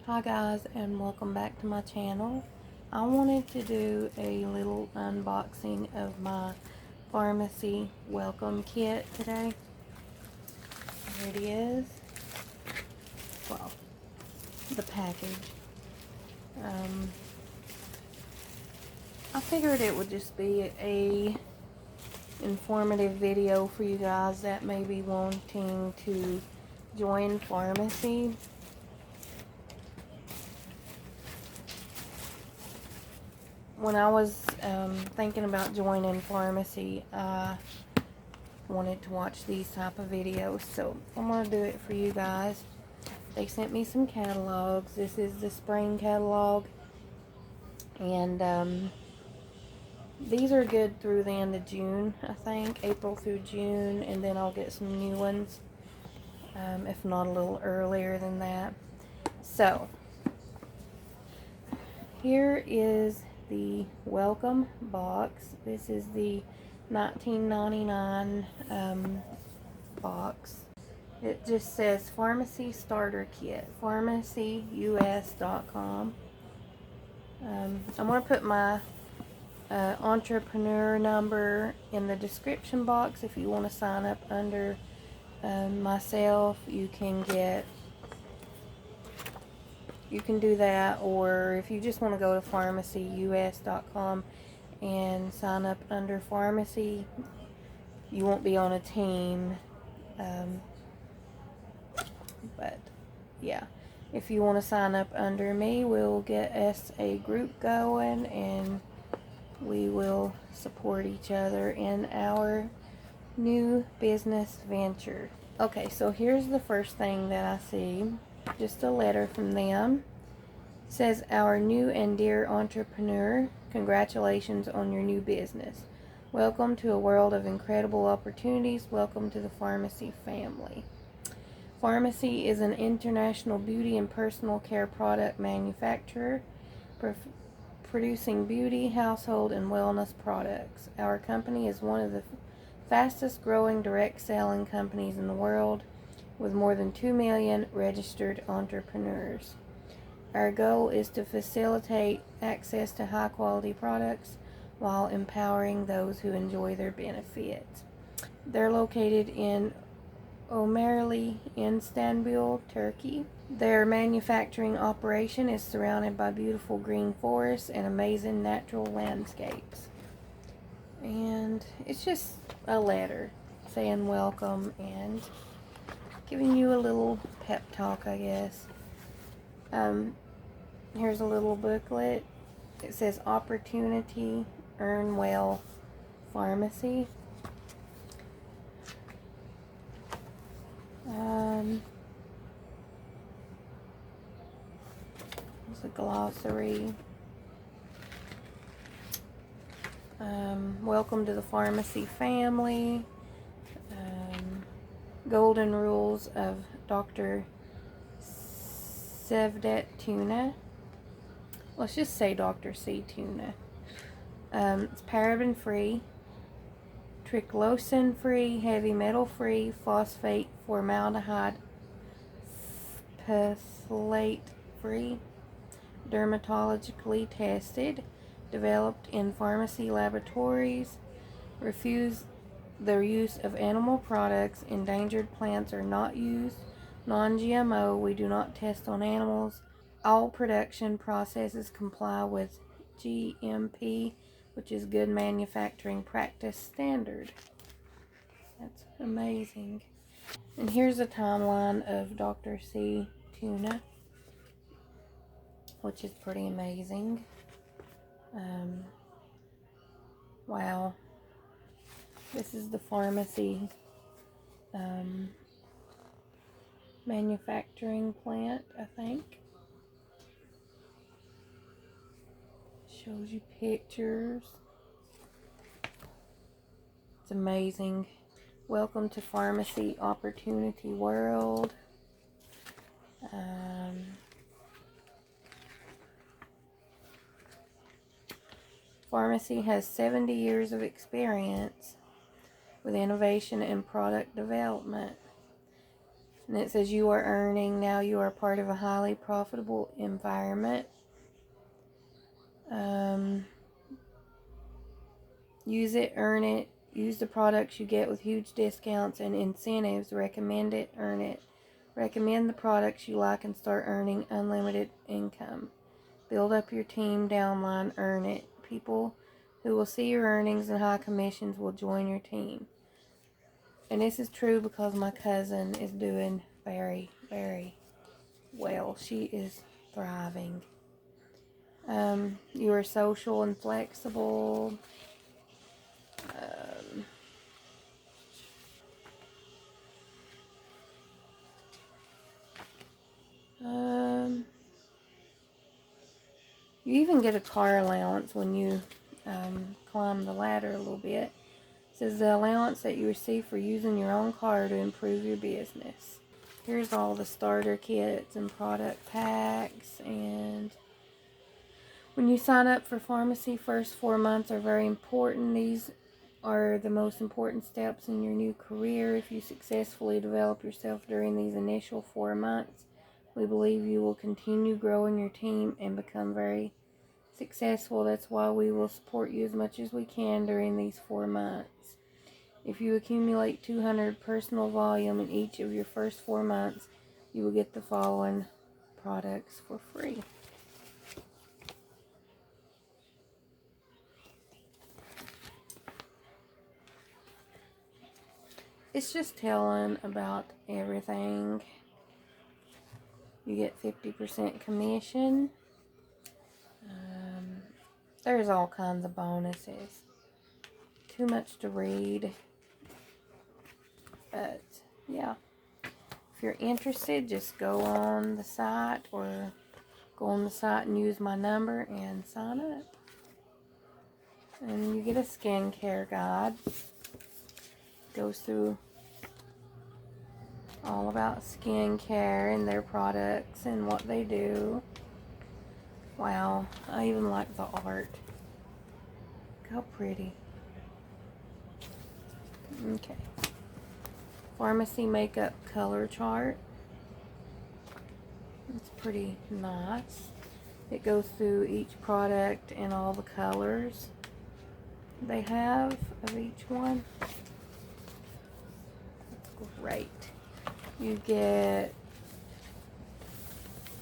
Hi guys, and welcome back to my channel. I wanted to do a little unboxing of my pharmacy welcome kit today. Here it is. Well, the package. I figured it would just be a informative video for you guys that may be wanting to join pharmacy. When I was thinking about joining pharmacy, I wanted to watch these type of videos, so I'm going to do it for you guys. They sent me some catalogs. This is the spring catalog, and these are good through the end of June, I think, April through June, and then I'll get some new ones, if not a little earlier than that. So, here is the welcome box. This is the $19.99 box. It just says Pharmacy Starter Kit, FARMASIUS.com. I'm going to put my entrepreneur number in the description box. If you want to sign up under myself, you can do that, or if you just want to go to FARMASIUS.com and sign up under pharmacy, you won't be on a team, but yeah, if you want to sign up under me, we'll get us a group going and we will support each other in our new business venture. Okay, so here's the first thing that I see. Just a letter from them. It says, "Our new and dear entrepreneur, congratulations on your new business. Welcome to a world of incredible opportunities. Welcome to the pharmacy family." FARMASI is an international beauty and personal care product manufacturer, producing beauty, household, and wellness products. Our company is one of the fastest growing direct selling companies in the world, with more than 2 million registered entrepreneurs. Our goal is to facilitate access to high quality products while empowering those who enjoy their benefits. They're located in Ömerli, Istanbul, Turkey. Their manufacturing operation is surrounded by beautiful green forests and amazing natural landscapes. And it's just a letter saying welcome and giving you a little pep talk, I guess. Here's a little booklet. It says Opportunity, Earn Well, Pharmacy. It's a glossary. Welcome to the pharmacy family. Golden Rules of Dr. Sevdet Tuna. Let's just say Dr. C Tuna. It's paraben free, triclosan free, heavy metal free, phosphate, formaldehyde, phthalate free, dermatologically tested, developed in pharmacy laboratories, refuse the use of animal products, endangered plants are not used, non-GMO, we do not test on animals, all production processes comply with GMP, which is Good Manufacturing Practice Standard. That's amazing. And here's a timeline of Dr. C Tuna, which is pretty amazing. Wow. This is the pharmacy manufacturing plant, I think. Shows you pictures. It's amazing. Welcome to Pharmacy Opportunity World. Pharmacy has 70 years of experience with innovation and product development. And it says you are earning. Now you are part of a highly profitable environment. Use it, earn it. Use the products you get with huge discounts and incentives. Recommend it, earn it. Recommend the products you like and start earning unlimited income. Build up your team downline, earn it. People who will see your earnings and high commissions will join your team. And this is true because my cousin is doing very, very well. She is thriving. You are social and flexible. You even get a car allowance when you climb the ladder a little bit. It says the allowance that you receive for using your own car to improve your business. Here's all the starter kits and product packs. And when you sign up for pharmacy, first 4 months are very important. These are the most important steps in your new career. If you successfully develop yourself during these initial 4 months, we believe you will continue growing your team and become very successful. That's why we will support you as much as we can during these 4 months. If you accumulate 200 personal volume in each of your first 4 months, you will get the following products for free. It's just telling about everything. You get 50% commission. There's all kinds of bonuses. Too much to read. But, yeah. If you're interested, just go on the site or go on the site and use my number and sign up. And you get a skincare guide. Goes through all about skincare and their products and what they do. Wow, I even like the art. Look how pretty. Okay. Pharmacy makeup color chart. It's pretty nice. It goes through each product and all the colors they have of each one. That's great. You get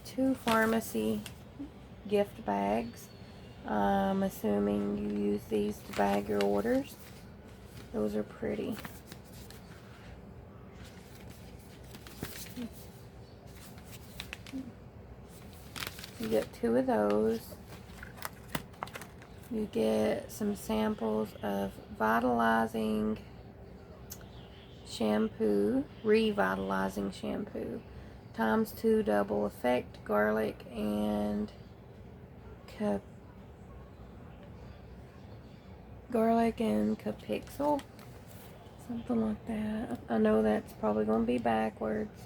2 pharmacy gift bags. I'm assuming you use these to bag your orders. Those are pretty. You get 2 of those. You get some samples of vitalizing shampoo, revitalizing shampoo, ×2 double effect, garlic and capixel, something like that. I know that's probably going to be backwards.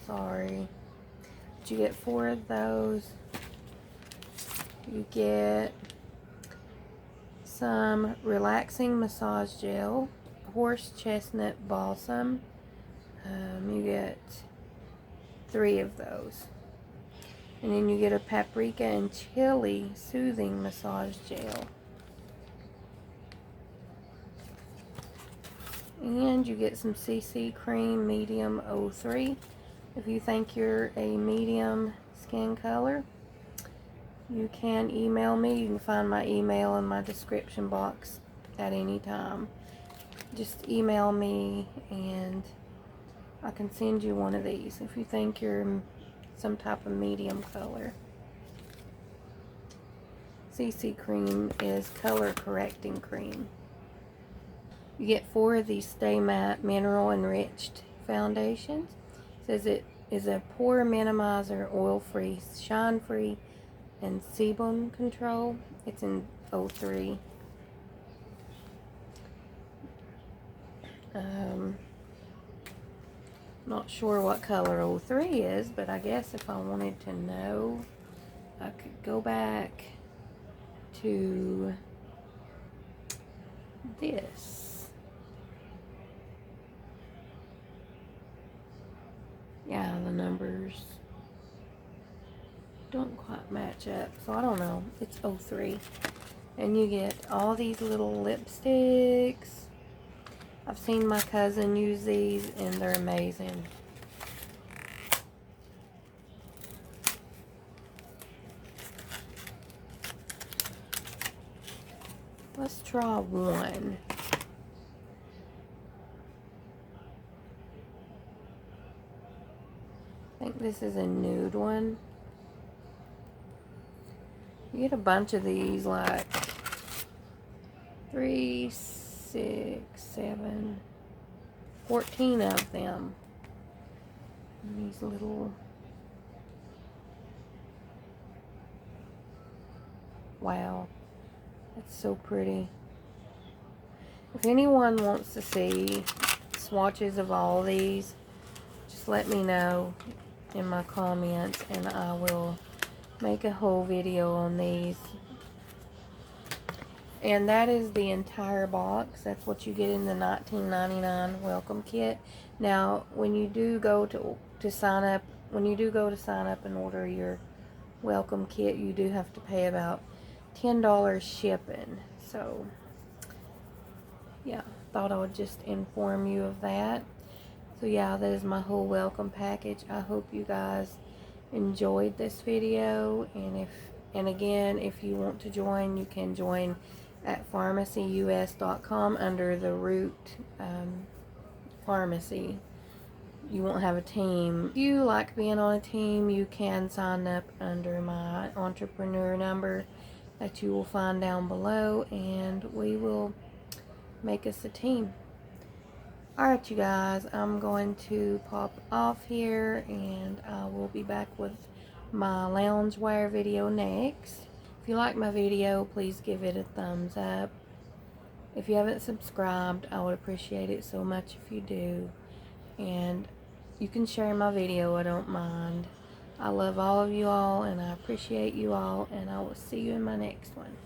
Sorry. But you get 4 of those. You get some relaxing massage gel, horse chestnut balsam. You get 3 of those. And then you get a paprika and chili soothing massage gel. And you get some CC cream medium 03. If you think you're a medium skin color, you can email me. You can find my email in my description box at any time. Just email me and I can send you one of these if you think you're some type of medium color. CC cream is color correcting cream. You get 4 of these Stay Matte mineral enriched foundations. It says it is a pore minimizer, oil free, shine free, and sebum control. It's in 03. Not sure what color 03 is, but I guess if I wanted to know, I could go back to this. Yeah, the numbers don't quite match up, so I don't know. It's 03. And you get all these little lipsticks. I've seen my cousin use these and they're amazing. Let's try one. I think this is a nude one. You get a bunch of these, like 3, 6, 7, 14 of them. And these little, wow, that's so pretty. If anyone wants to see swatches of all these, just let me know in my comments and I will make a whole video on these. And that is the entire box. That's what you get in the $19.99 welcome kit. Now, when you do go to sign up, and order your welcome kit, you do have to pay about $10 shipping. So, yeah, thought I would just inform you of that. So yeah, that is my whole welcome package. I hope you guys enjoyed this video, and again, if you want to join, you can join at FARMASIUS.com under the root pharmacy. You won't have a team. If you like being on a team, you can sign up under my entrepreneur number that you will find down below, and we will make us a team. Alright, you guys, I'm going to pop off here, and I will be back with my loungewear video next. If you like my video, please give it a thumbs up. If you haven't subscribed, I would appreciate it so much if you do. And you can share my video, I don't mind. I love all of you all, and I appreciate you all, and I will see you in my next one.